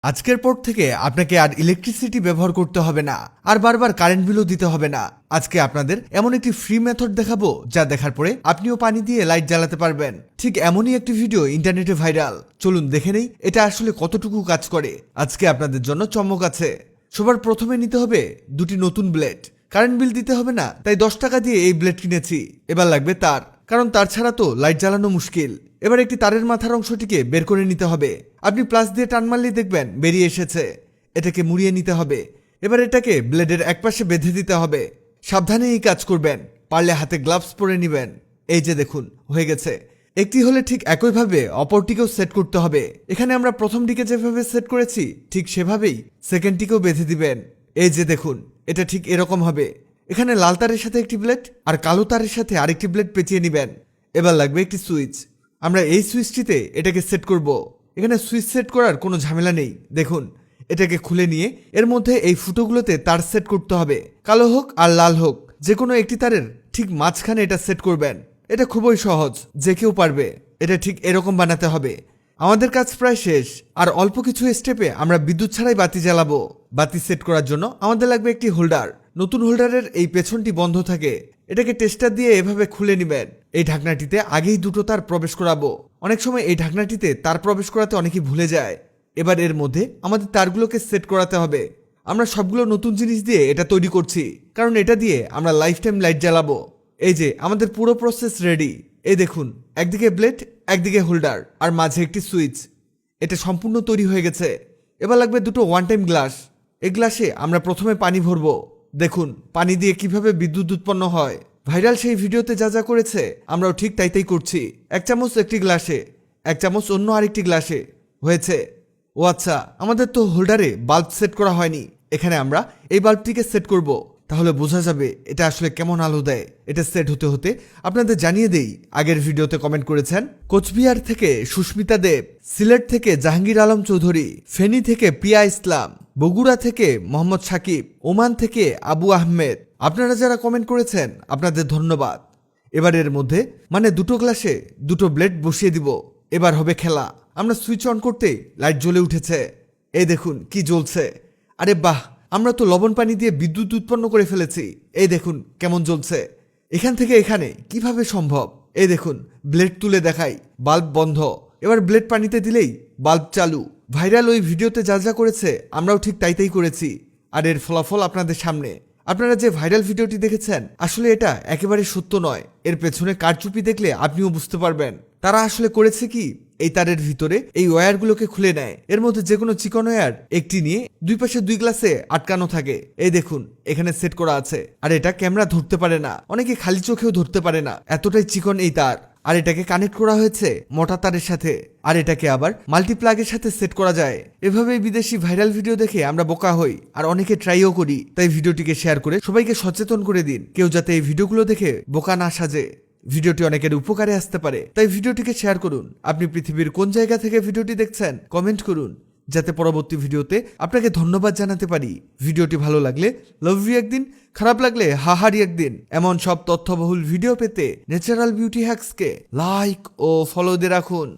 আজকের পর থেকে আপনাকে আর ইলেকট্রিসিটি ব্যবহার করতে হবে না, আর বারবার কারেন্ট বিলও দিতে হবে না। আজকে আপনাদের এমন একটি ফ্রি মেথড দেখাবো যা দেখার পরে আপনিও পানি দিয়ে লাইট জ্বালাতে পারবেন। ঠিক এমনই একটি ভিডিও ইন্টারনেটে ভাইরাল। চলুন দেখে নেই এটা আসলে কতটুকু কাজ করে। আজকে আপনাদের জন্য চমক আছে। সবার প্রথমে নিতে হবে দুটি নতুন ব্লেড। কারেন্ট বিল দিতে হবে না, তাই 10 টাকা দিয়ে এই ব্লেড কিনেছি। এবার লাগবে তার, কারণ তার ছাড়া তো লাইট জ্বালানো মুশকিল। এবার একটি তারের মাথার অংশটিকে বের করে নিতে হবে। আপনি প্লাস দিয়ে টান মারলেই দেখবেন বেরিয়ে এসেছে। এটাকে মুড়িয়ে নিতে হবে। এবার এটাকে ব্লেডের একপাশে বেঁধে দিতে হবে। সাবধানে এই কাজ করবেন, পারলে হাতে গ্লাভস পরে নেবেন। এই যে দেখুন হয়ে গেছে। একটি হলে ঠিক একইভাবে অপরটিকেও সেট করতে হবে। এখানে আমরা প্রথমটিকে যেভাবে সেট করেছি ঠিক সেভাবেই সেকেন্ডটিকেও বেঁধে দিবেন। এই যে দেখুন এটা ঠিক এরকম হবে। এখানে লাল তারের সাথে একটি ব্লেড আর কালো তারের সাথে আরেকটি ব্লেড পেঁচিয়ে নেবেন। এবার লাগবে একটি সুইচ। আমরা এই সুইচটিতে এটাকে সেট করব। এখানে সুইচ সেট করার কোনো ঝামেলা নেই। দেখুন এটাকে খুলে নিয়ে এর মধ্যে এই ফুটোগুলোতে তার সেট করতে হবে। কালো হোক আর লাল হোক, যে কোনো একটি তারের ঠিক মাঝখানে এটা সেট করবেন। এটা খুবই সহজ, যে কেউ পারবে। এটা ঠিক এরকম বানাতে হবে। আমাদের কাজ প্রায় শেষ, আর অল্প কিছু স্টেপে আমরা বিদ্যুৎ ছাড়াই বাতি জ্বালাবো। বাতি সেট করার জন্য আমাদের লাগবে একটি হোল্ডার। নতুন হোল্ডারের এই পেছনটি বন্ধ থাকে। এটাকে টেস্টার দিয়ে এভাবে খুলে নেবেন। এই ঢাকনাটিতে আগেই দুটো তার প্রবেশ করাবো। অনেক সময় এই ঢাকনাটিতে তার প্রবেশ করাতে অনেকেই ভুলে যায়। এবার এর মধ্যে আমাদের তারগুলোকে সেট করাতে হবে। আমরা সবগুলো নতুন জিনিস দিয়ে এটা তৈরি করছি, কারণ এটা দিয়ে আমরা লাইফ টাইম লাইট জ্বালাবো। এই যে আমাদের পুরো প্রসেস রেডি। এই দেখুন, একদিকে ব্লেড, একদিকে হোল্ডার, আর মাঝে একটি সুইচ। এটা সম্পূর্ণ তৈরি হয়ে গেছে। এবার লাগবে দুটো ওয়ান টাইম গ্লাস। এই গ্লাসে আমরা প্রথমে পানি ভরবো। দেখুন পানি দিয়ে কিভাবে বিদ্যুৎ উৎপন্ন হয়। ভাইরাল সেই ভিডিওতে যা যা করেছে আমরাও ঠিক তাই করছি। 1 চামচ একটি গ্লাসে, 1 চামচ অন্য আরেকটি গ্লাসে। হয়েছে। ও আচ্ছা, আমাদের তো হোল্ডারে বাল্ব সেট করা হয়নি। এখানে আমরা এই বাল্বটিকে সেট করব, তাহলে বোঝা যাবে এটা আসলে কেমন আলো দেয়। এটা সেট হতে হতে আপনাদের জানিয়ে দেই, আগের ভিডিওতে কমেন্ট করেছেন কোচবিহার থেকে সুস্মিতা দেব, সিলেট থেকে জাহাঙ্গীর আলম চৌধুরী, ফেনী থেকে প্রিয়া ইসলাম, বগুড়া থেকে মোহাম্মদ সাকিব, ওমান থেকে আবু আহমেদ। আপনারা যারা কমেন্ট করেছেন আপনাদের ধন্যবাদ। এবার এর মধ্যে মানে দুটো গ্লাসে দুটো ব্লেড বসিয়ে দিব। এবার হবে খেলা। আমরা সুইচ অন করতেই লাইট জ্বলে উঠেছে। এই দেখুন কি জ্বলছে। আরে বাহ, আমরা তো লবণ পানি দিয়ে বিদ্যুৎ উৎপন্ন করে ফেলেছি। এই দেখুন কেমন জ্বলছে। এখান থেকে এখানে কিভাবে সম্ভব? এই দেখুন ব্লেড তুলে দেখাই, বাল্ব বন্ধ। এবার ব্লেড পানিতে দিলেই বাল্ব চালু। ভাইরাল ওই ভিডিওতে যা যা করেছে আমরাও ঠিক তাই করেছি, আর এর ফলাফল আপনাদের সামনে। আপনারা যে ভাইরাল ভিডিওটি দেখেছেন আসলে এটা একেবারে সত্য নয়। এর পেছনে কারচুপি দেখলে আপনিও বুঝতে পারবেন। তারা আসলে করেছে কি, এই তারের ভিতরে এই ওয়্যারগুলোকে খুলে নেয়। এর মধ্যে যে কোনো চিকন ওয়্যার একটি নিয়ে দুই পাশে 2 গ্লাসে আটকানো থাকে। এই দেখুন এখানে সেট করা আছে। আর এটা ক্যামেরা ধরতে পারে না, অনেকে খালি চোখেও ধরতে পারে না, এতটাই চিকন এই তার। আর এটাকে কানেক্ট করা হয়েছে মোটা তারের সাথে, আর এটাকে আবার মাল্টিপ্লাগের সাথে সেট করা যায়। এভাবেই বিদেশি ভাইরাল ভিডিও দেখে আমরা বোকা হই, আর অনেকে ট্রাইও করি। তাই ভিডিওটিকে শেয়ার করে সবাইকে সচেতন করে দিন, কেউ যাতে এই ভিডিওগুলো দেখে বোকা না সাজে। ভিডিওটি অনেকের উপকারে আসতে পারে, তাই ভিডিওটিকে শেয়ার করুন। আপনি পৃথিবীর কোন জায়গা থেকে ভিডিওটি দেখছেন কমেন্ট করুন, যাতে পরবর্তী ভিডিওতে আপনাকে ধন্যবাদ জানাতে পারি। ভিডিওটি ভালো লাগলে লাভ ইউ একদিন, খারাপ লাগলে হাহারি একদিন। এমন সব তথ্যবহুল ভিডিও পেতে ন্যাচারাল বিউটি হ্যাক্সকে লাইক ও ফলো দিয়ে রাখুন।